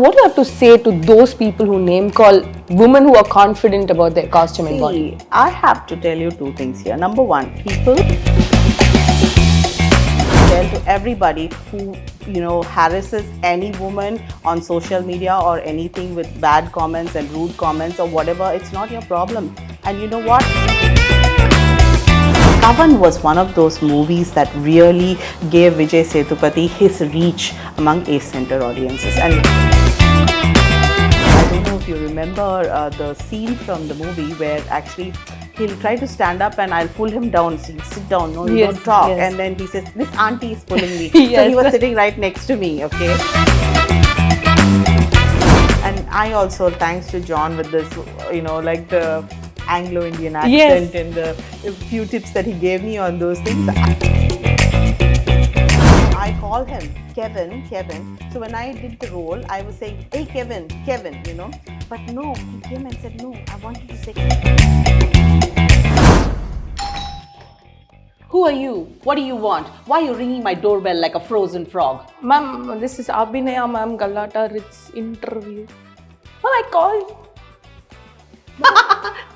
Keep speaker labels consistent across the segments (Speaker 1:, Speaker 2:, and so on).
Speaker 1: what do you have to say to those people who name call women who are confident about their costume and body?
Speaker 2: See, I have to tell you two things here. Number one, people tell to everybody who harasses any woman on social media or anything with bad comments and rude comments or whatever. It's not your problem. And you know what? Kavan was one of those movies that really gave Vijay Sethupathi his reach among Ace Center audiences. And I don't know if you remember the scene from the movie where actually he'll try to stand up and I'll pull him down. So sit down, no, you don't talk.
Speaker 1: Yes.
Speaker 2: And then he says, this auntie is pulling me.
Speaker 1: Yes.
Speaker 2: So he was sitting right next to me, okay? And I also, thanks to John with this, like the Anglo-Indian accent and the few tips that he gave me on those things. I call him Kevin. So when I did the role, I was saying, hey Kevin, But no, he came and said, no, I want you to say
Speaker 3: Who are you? What do you want? Why are you ringing my doorbell like a frozen frog?
Speaker 1: Ma'am, this is Abhinaya ma'am, Galatta Ritz interview. Well, I called.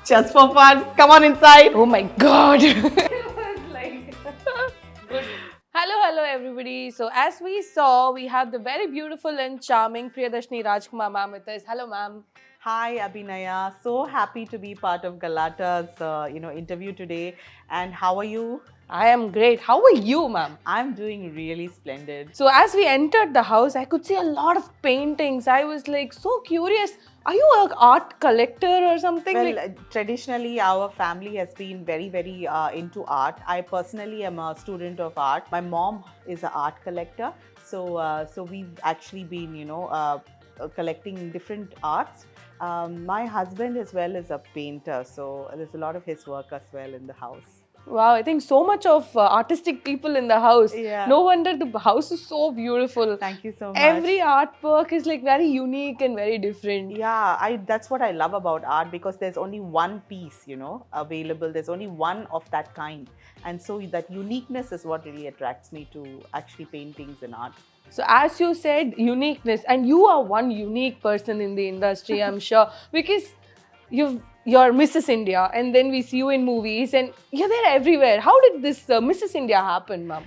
Speaker 2: just for fun, come on inside.
Speaker 1: Oh my God. Hello everybody. So as we saw, we have the very beautiful and charming Priyadarshini Rajkumar ma'am with us. Hello ma'am.
Speaker 2: Hi Abhinaya, so happy to be part of Galatta's interview today. And how are you?
Speaker 1: I am great. How are you ma'am?
Speaker 2: I'm doing really splendid.
Speaker 1: So as we entered the house, I could see a lot of paintings. I was like so curious. Are you an art collector or something?
Speaker 2: Well, traditionally our family has been very, very into art. I personally am a student of art. My mom is an art collector. So we've actually been, collecting different arts. My husband as well is a painter. So there's a lot of his work as well in the house.
Speaker 1: Wow, I think so much of artistic people in the house.
Speaker 2: Yeah.
Speaker 1: No wonder the house is so beautiful.
Speaker 2: Thank you so much.
Speaker 1: Every artwork is like very unique and very different.
Speaker 2: Yeah, that's what I love about art, because there's only one piece, available. There's only one of that kind. And so that uniqueness is what really attracts me to actually paintings and art.
Speaker 1: So as you said, uniqueness, and you are one unique person in the industry, I'm sure, because you're Mrs. India, and then we see you in movies and you're there everywhere. How did this Mrs. India happen, ma'am?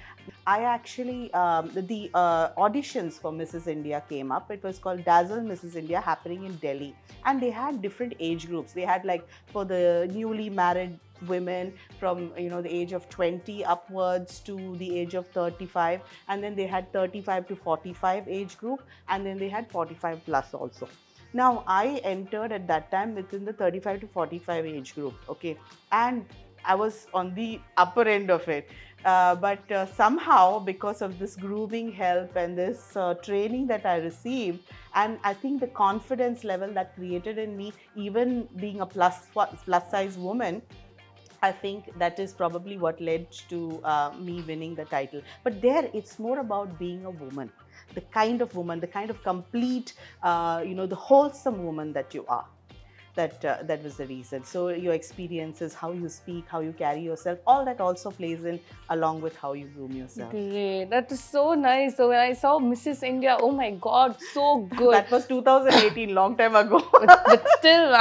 Speaker 2: I actually, the auditions for Mrs. India came up. It was called Dazzle Mrs. India, happening in Delhi. And they had different age groups. They had like for the newly married women from the age of 20 upwards to the age of 35. And then they had 35 to 45 age group. And then they had 45 plus also. Now, I entered at that time within the 35 to 45 age group, okay? And I was on the upper end of it. But somehow, because of this grooming help and this training that I received, and I think the confidence level that created in me, even being a plus size woman, I think that is probably what led to me winning the title. But there, it's more about being a woman. The kind of woman, the kind of complete, the wholesome woman that you are. That was the reason. So your experiences, how you speak, how you carry yourself, all that also plays in along with how you groom yourself.
Speaker 1: Great. That is so nice. So when I saw Mrs. India, oh my God, so good.
Speaker 2: That was 2018, long time ago.
Speaker 1: but still,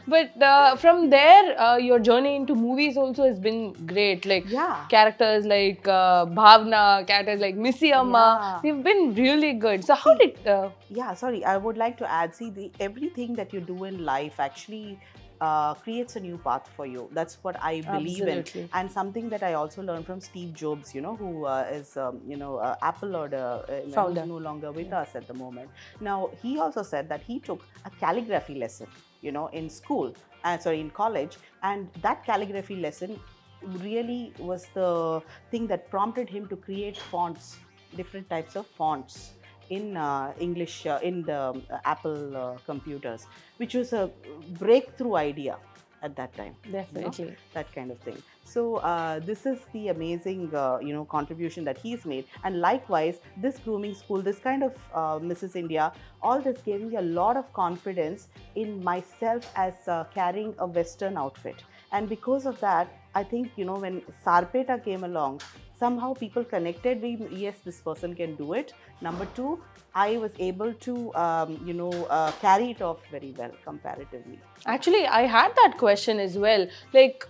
Speaker 1: but from there, your journey into movies also has been great. Like characters like Bhavna, characters like Missy Amma, they've been really good. So how did...
Speaker 2: I would like to add, everything that you do in life actually creates a new path for you. That's what I believe in. And something that I also learned from Steve Jobs, who is, Apple or founder, no longer with us at the moment. Now, he also said that he took a calligraphy lesson, in school, in college. And that calligraphy lesson really was the thing that prompted him to create fonts, different types of fonts in English, in the Apple computers, which was a breakthrough idea at that time.
Speaker 1: Definitely.
Speaker 2: That kind of thing. So this is the amazing, contribution that he's made. And likewise, this grooming school, this kind of Mrs. India, all this gave me a lot of confidence in myself as carrying a Western outfit. And because of that, I think, when Sarpeta came along, somehow people connected with, yes, this person can do it. Number two, I was able to, carry it off very well comparatively.
Speaker 1: Actually, I had that question as well. Like,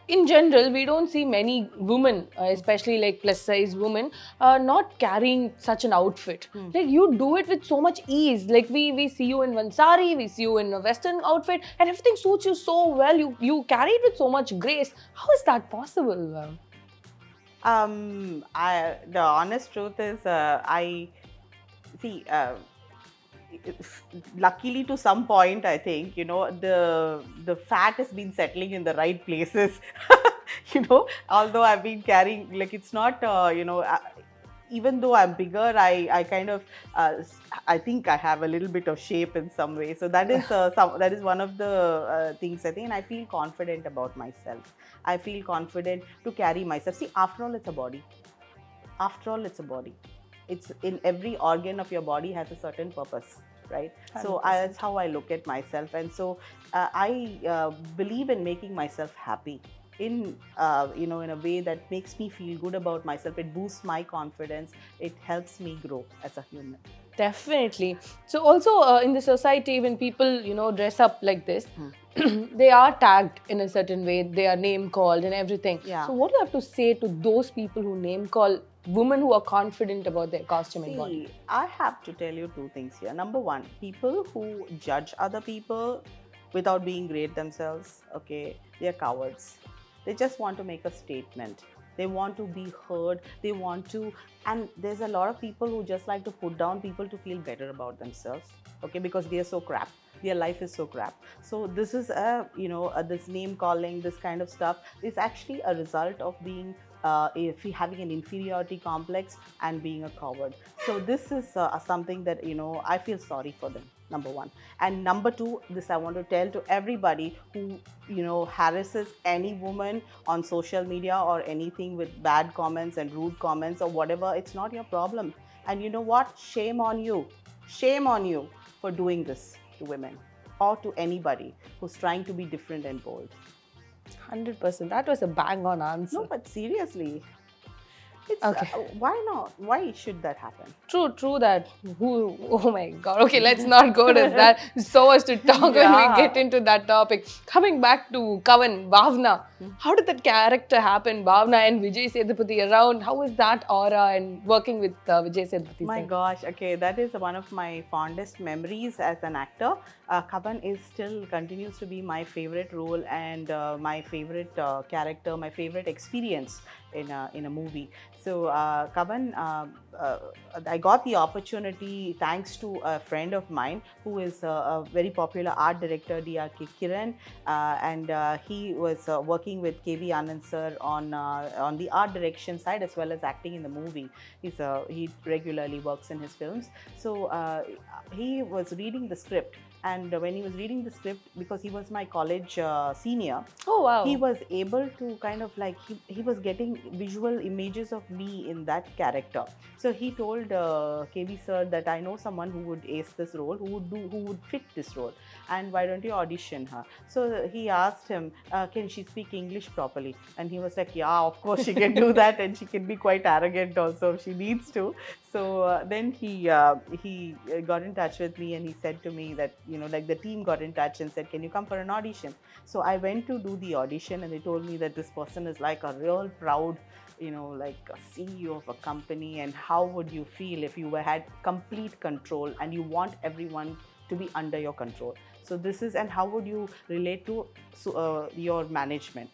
Speaker 1: in general, we don't see many women, especially like plus size women, not carrying such an outfit. Like, you do it with so much ease. Like, we see you in one sari, we see you in a Western outfit, and everything suits you so well. You carry it with so much grace. How is that possible?
Speaker 2: The honest truth is, I see. Luckily, to some point, I think, the fat has been settling in the right places. Although I've been carrying, like, it's not, even though I'm bigger, I kind of, I think I have a little bit of shape in some way. So that is that is one of the things, I think, and I feel confident about myself. I feel confident to carry myself. See, after all, it's a body. After all, it's a body. It's in every organ of your body has a certain purpose, right? So
Speaker 1: 100%.
Speaker 2: that's how I look at myself, and so I believe in making myself happy in in a way that makes me feel good about myself. It boosts my confidence. It helps me grow as a human.
Speaker 1: Definitely. So also in the society, when people dress up like this, they are tagged in a certain way. They are name called and everything.
Speaker 2: Yeah.
Speaker 1: So what do you have to say to those people who name call women who are confident about their costume and body?
Speaker 2: See, I have to tell you two things here. Number one, people who judge other people without being great themselves, okay, they are cowards. They just want to make a statement. They want to be heard. They want to, and there's a lot of people who just like to put down people to feel better about themselves, okay, because they are so crap. Their life is so crap. So this is this name calling, this kind of stuff is actually a result of being if having an inferiority complex and being a coward. So this is something that I feel sorry for them, number one. And number two, this I want to tell to everybody who harasses any woman on social media or anything with bad comments and rude comments or whatever. It's not your problem. And you know what, shame on you for doing this to women or to anybody who's trying to be different and bold.
Speaker 1: 100%. That was a bang on answer.
Speaker 2: No, but seriously, it's
Speaker 1: Okay.
Speaker 2: Why not? Why should that happen?
Speaker 1: True that. Oh my God. Okay, let's not go to that. So much to talk when we
Speaker 2: Yeah.
Speaker 1: get into that topic. Coming back to Kavan, Bhavna. How did that character happen, Bhavna and Vijay Sethupathi around? How was that aura and working with Vijay Sethupathi?
Speaker 2: My gosh, okay, that is one of my fondest memories as an actor. Kavan is still continues to be my favorite role and my favorite character, my favorite experience in a movie. So Kavan, I got the opportunity thanks to a friend of mine who is a very popular art director, D.R.K. Kiran, and he was working with K.V. Anand sir on the art direction side as well as acting in the movie. He regularly works in his films. So he was reading the script, and when he was reading the script, because he was my college senior,
Speaker 1: Oh wow.
Speaker 2: he was able to kind of like he was getting visual images of me in that character. So he told KV sir that I know someone who would ace this role, who would fit this role, and why don't you audition her? So he asked him, can she speak English properly? And he was like, yeah, of course she can do that, and she can be quite arrogant also if she needs to. So then he got in touch with me, and he said to me that like the team got in touch and said, can you come for an audition? So I went to do the audition, and they told me that this person is like a real proud, like a CEO of a company, and how would you feel if you had complete control and you want everyone to be under your control? So this is, and how would you relate to your management?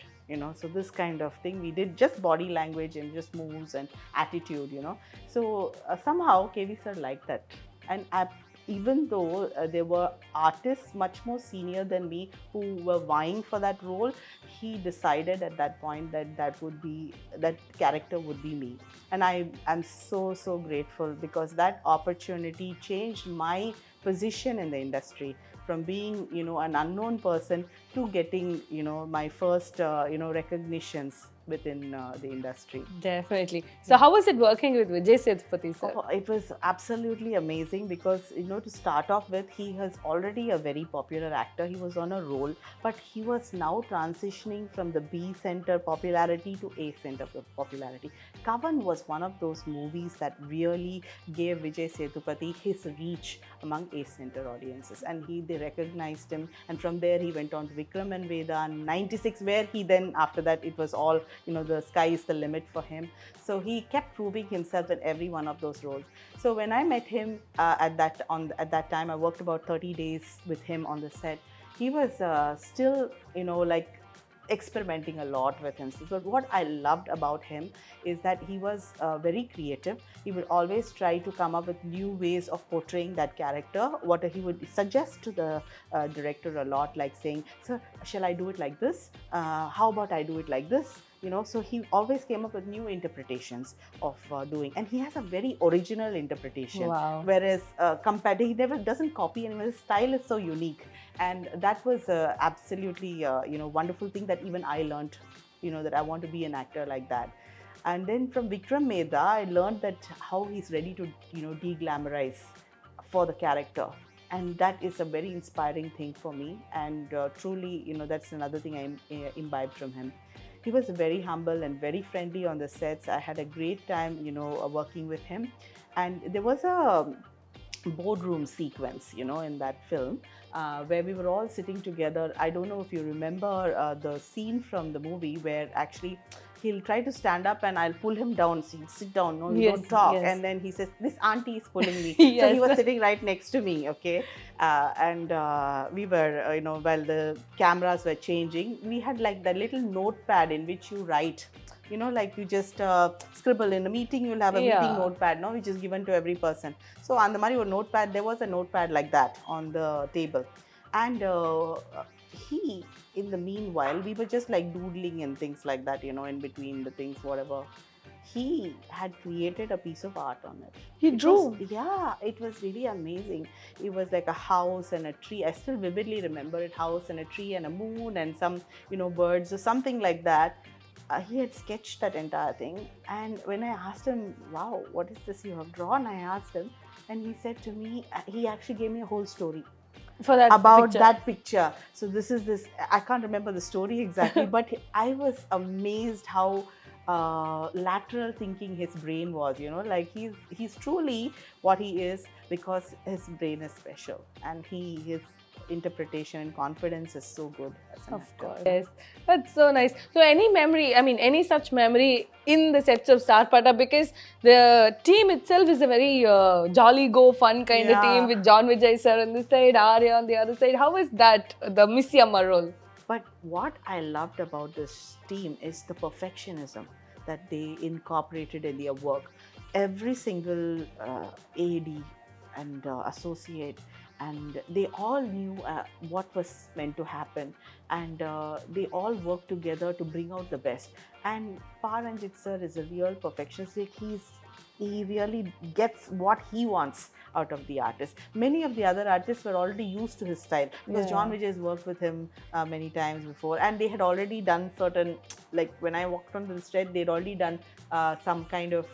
Speaker 2: So this kind of thing we did, just body language and just moves and attitude. So somehow KV sir liked that, and even though there were artists much more senior than me who were vying for that role, he decided at that point that that character would be me. And I am so grateful, because that opportunity changed my position in the industry from being an unknown person to getting my first recognitions within the industry.
Speaker 1: Definitely. So how was it working with Vijay Sethupathi, sir?
Speaker 2: Oh, it was absolutely amazing because, to start off with, he was already a very popular actor. He was on a roll, but he was now transitioning from the B center popularity to A center popularity. Kavan was one of those movies that really gave Vijay Sethupathi his reach among A center audiences, and they recognized him. And from there, he went on to Vikram and Veda, 96, where he then, after that, it was all, the sky is the limit for him. So he kept proving himself in every one of those roles. So when I met him at that time, I worked about 30 days with him on the set. He was still, experimenting a lot with himself. But what I loved about him is that he was very creative. He would always try to come up with new ways of portraying that character. What he would suggest to the director a lot, like saying, "Sir, shall I do it like this? How about I do it like this?" So he always came up with new interpretations of doing, and he has a very original interpretation.
Speaker 1: Wow.
Speaker 2: Whereas compared, he never doesn't copy anyone. His style is so unique, and that was absolutely wonderful thing that even I learned. That I want to be an actor like that. And then from Vikram Meda, I learned that how he's ready to de-glamorize for the character. And that is a very inspiring thing for me. And truly, that's another thing I imbibed from him. He was very humble and very friendly on the sets. I had a great time, working with him. And there was a boardroom sequence, in that film, where we were all sitting together. I don't know if you remember the scene from the movie where actually he'll try to stand up and I'll pull him down. So sit down, no, you
Speaker 1: Yes,
Speaker 2: don't talk.
Speaker 1: yes.
Speaker 2: And then he says, "This auntie is pulling me."
Speaker 1: Yes.
Speaker 2: So he was sitting right next to me, okay? And we were, while the cameras were changing, we had like that little notepad in which you write. Like you just scribble. In a meeting, you'll have a meeting notepad, no, which is given to every person. So on the Mario notepad, there was a notepad like that on the table. And in the meanwhile, we were just like doodling and things like that, in between the things, whatever. He had created a piece of art on it.
Speaker 1: He drew?
Speaker 2: Yeah, it was really amazing. It was like a house and a tree. I still vividly remember it, house and a tree and a moon and some, birds or something like that. He had sketched that entire thing, and when I asked him, "Wow, what is this you have drawn?" I asked him, and he said to me, he actually gave me a whole story
Speaker 1: For that
Speaker 2: about
Speaker 1: picture.
Speaker 2: that picture. So this, I can't remember the story exactly, but I was amazed how lateral thinking his brain was, like he's truly what he is because his brain is special, and his interpretation and confidence is so good as an
Speaker 1: Of
Speaker 2: actor.
Speaker 1: course. Yes, that's so nice. So any memory, any such memory in the sets of Star Pata, because the team itself is a very jolly go fun kind of team with John Vijay sir on this side, Arya on the other side. How is that, the Miss Yamma role?
Speaker 2: But what I loved about this team is the perfectionism that they incorporated in their work. Every single AD and associate, and they all knew what was meant to happen, and they all worked together to bring out the best. And Paranjit sir is a real perfectionist. He really gets what he wants out of the artist. Many of the other artists were already used to his style because John Vijay has worked with him many times before, and they had already done certain, like when I walked onto the stage, they'd already done some kind of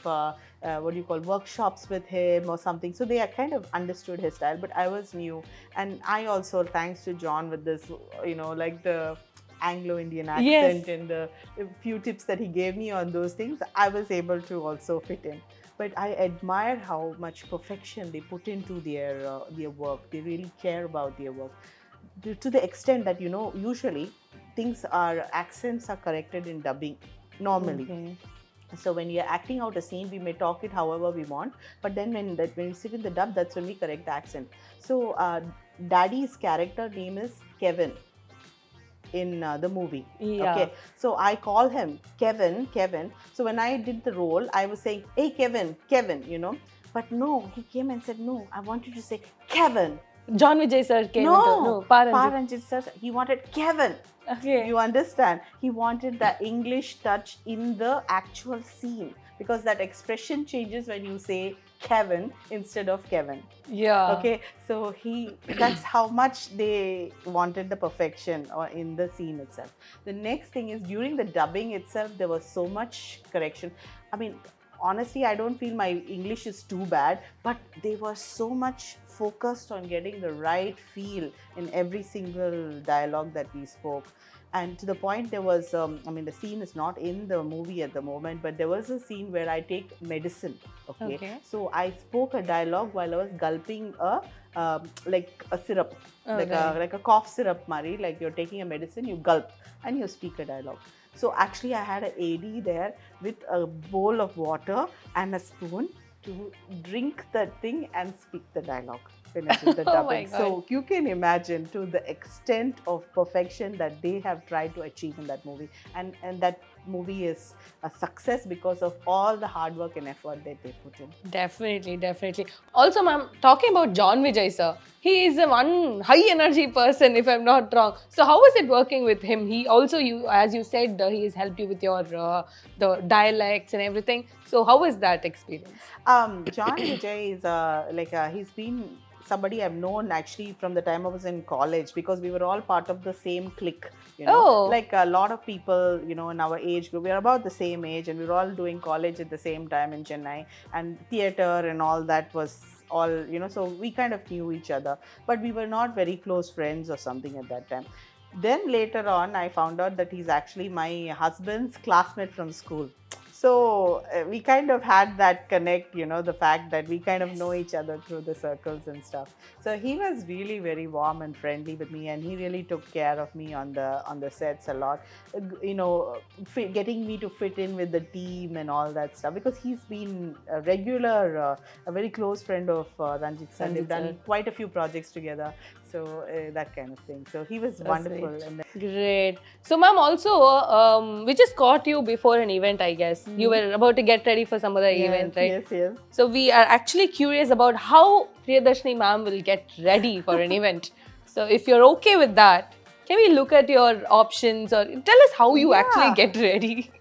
Speaker 2: workshops with him or something. So they had kind of understood his style, but I was new, and I also, thanks to John with this, like the Anglo-Indian accent and the few tips that he gave me on those things, I was able to also fit in. But I admire how much perfection they put into their work. They really care about their work to the extent that usually accents are corrected in dubbing normally.
Speaker 1: Okay.
Speaker 2: So when we are acting out a scene, we may talk it however we want, but then when we sit in the dub, that's when we correct the accent. So Daddy's character name is Kevin in the movie.
Speaker 1: Yeah.
Speaker 2: Okay, so I call him Kevin. So when I did the role, I was saying, "Hey Kevin," but no, he came and said, "No, I want you to say Kevin."
Speaker 1: John Vijay sir came into
Speaker 2: Paranjit sir, he wanted Kevin.
Speaker 1: Okay.
Speaker 2: You understand? He wanted the English touch in the actual scene, because that expression changes when you say Kevin instead of Kevin.
Speaker 1: Yeah.
Speaker 2: Okay, so that's how much they wanted the perfection or in the scene itself. The next thing is during the dubbing itself, there was so much correction. I mean, honestly, I don't feel my English is too bad, but they were so much focused on getting the right feel in every single dialogue that we spoke. And to the point, there was, I mean, the scene is not in the movie at the moment, but there was a scene where I take medicine. Okay.
Speaker 1: Okay.
Speaker 2: So I spoke a dialogue while I was gulping like a syrup,
Speaker 1: Okay.
Speaker 2: like a cough syrup, Mari. Like you're taking a medicine, you gulp and you speak a dialogue. So actually, I had an AD there with a bowl of water and a spoon to drink that thing and speak the dialogue. Finishing the
Speaker 1: Oh my
Speaker 2: dubbing.
Speaker 1: God.
Speaker 2: So you can imagine to the extent of perfection that they have tried to achieve in that movie, and that movie is a success because of all the hard work and effort that they put in.
Speaker 1: Definitely, definitely. Also, ma'am, talking about John Vijay, sir, he is a one high energy person, if I'm not wrong. So, how was it working with him? He also, as you said, he has helped you with your the dialects and everything. So, how was that experience?
Speaker 2: John Vijay is he's been somebody I've known actually from the time I was in college, because we were all part of the same clique. You know,
Speaker 1: Oh.
Speaker 2: like a lot of people, you know, in our age group, we are about the same age, and we were all doing college at the same time in Chennai, and theatre and all that was all, you know, so we kind of knew each other, but we were not very close friends or something at that time. Then later on, I found out that he's actually my husband's classmate from school. So we kind of had that connect, you know, the fact that we kind of know each other through the circles and stuff. So he was really very warm and friendly with me, and he really took care of me on the sets a lot. You know, getting me to fit in with the team and all that stuff, because he's been a regular, a very close friend of Ranjit sir. They've done
Speaker 1: sir.
Speaker 2: quite a few projects together. So that kind of thing. So he was
Speaker 1: That's
Speaker 2: wonderful.
Speaker 1: sweet.
Speaker 2: And
Speaker 1: Great. So, ma'am, also, we just caught you before an event, I guess. You were about to get ready for some other event, right?
Speaker 2: Yes, yes.
Speaker 1: So, we are actually curious about how Priyadarshini ma'am will get ready for an event. So, if you're okay with that, can we look at your options, or tell us how you actually
Speaker 2: Yeah.
Speaker 1: get ready?